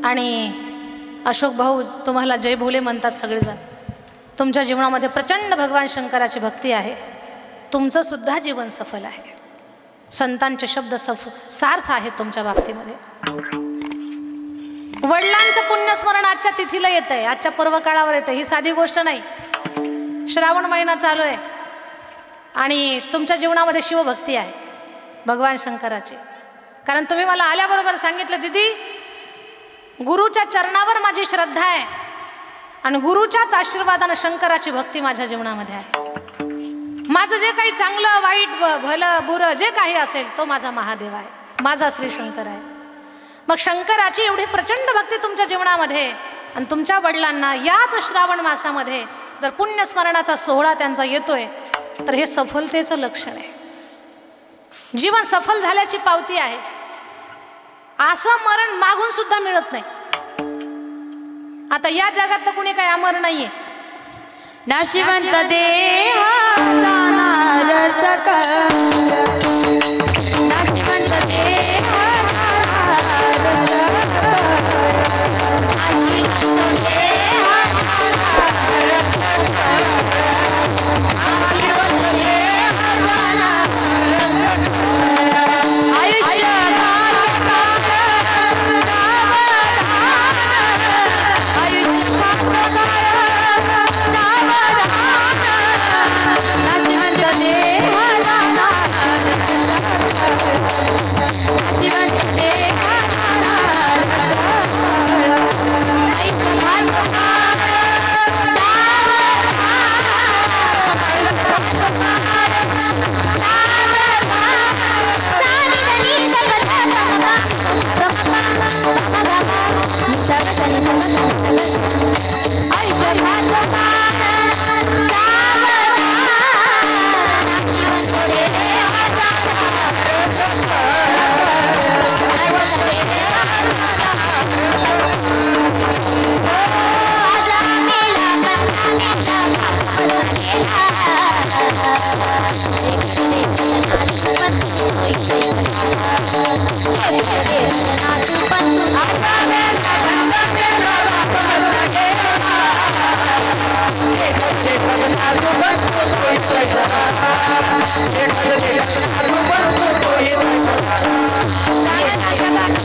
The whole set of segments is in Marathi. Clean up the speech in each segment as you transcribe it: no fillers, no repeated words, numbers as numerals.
आणि अशोक भाऊ तुम्हाला जय भोले म्हणतात सगळेजण. तुमच्या जीवनामध्ये प्रचंड भगवान शंकराची भक्ती आहे. तुमचं सुद्धा जीवन सफल आहे. संतांचे शब्द सार्थ आहेत तुमच्या बाबतीमध्ये. वडिलांचं पुण्यस्मरण आजच्या तिथीला येत आहे, आजच्या पर्वकाळावर येतं. ही साधी गोष्ट नाही. श्रावण महिना चालू आहे आणि तुमच्या जीवनामध्ये शिवभक्ती आहे भगवान शंकराची. कारण तुम्ही मला आल्याबरोबर सांगितलं, दीदी गुरुच्या चरणावर माझी श्रद्धा आहे आणि गुरुच्याच आशीर्वादानं शंकराची भक्ती माझ्या जीवनामध्ये आहे. माझं जे काही चांगलं वाईट भलं बुरं जे काही असेल तो माझा महादेव आहे, माझा श्री शंकर आहे. मग शंकराची एवढी प्रचंड भक्ती तुमच्या जीवनामध्ये आणि तुमच्या वडिलांना याच श्रावण मासामध्ये जर पुण्यस्मरणाचा सोहळा त्यांचा येतोय तर हे सफलतेचं लक्षण आहे. जीवन सफल झाल्याची पावती आहे. असं मरण मागून सुद्धा मिळत नाही. आता या जगात तर कुणी काही अमर नाहीये. नाशिवंत देहा जाणार सकळ, नाशिवंत देहा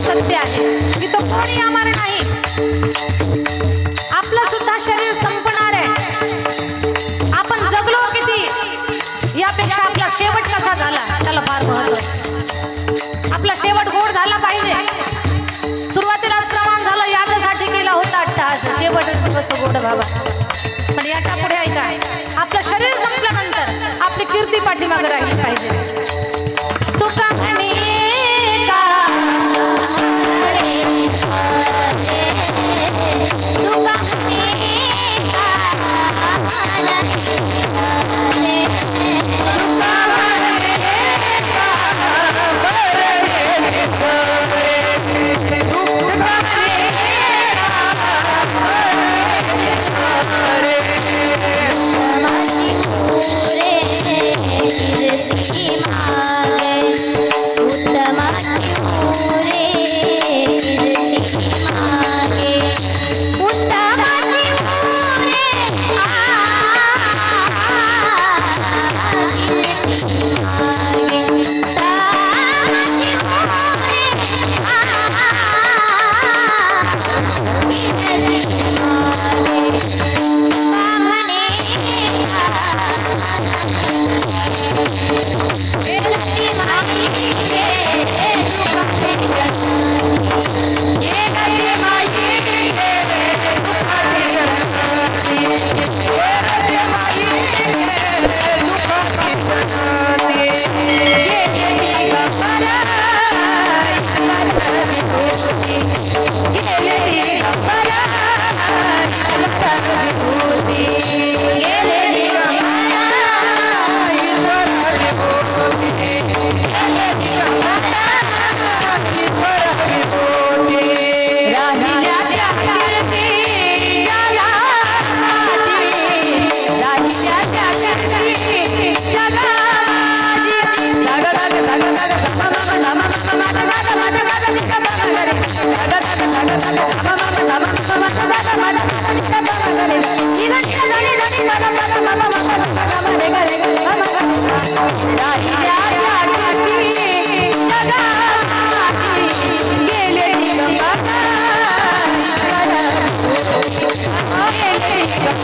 सत्य आहे की तो कोणी अमर नाही. आपलं सुद्धा शरीर संपणार आहे. आपण जगलो किती यापेक्षा आपला शेवट कसा झाला त्याला फार महत्व आहे. आपला शेवट गोड झाला पाहिजे. सुरुवातीलाच प्रमाण झालं याच्यासाठी केला होता अट्टहास, शेवट दिवस गोड व्हावा. पण याच्या पुढे ऐका, आपलं शरीर संपल्यानंतर आपली कीर्ती पाठीमागे राहिली पाहिजे. तुका कीर्ति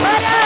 वरा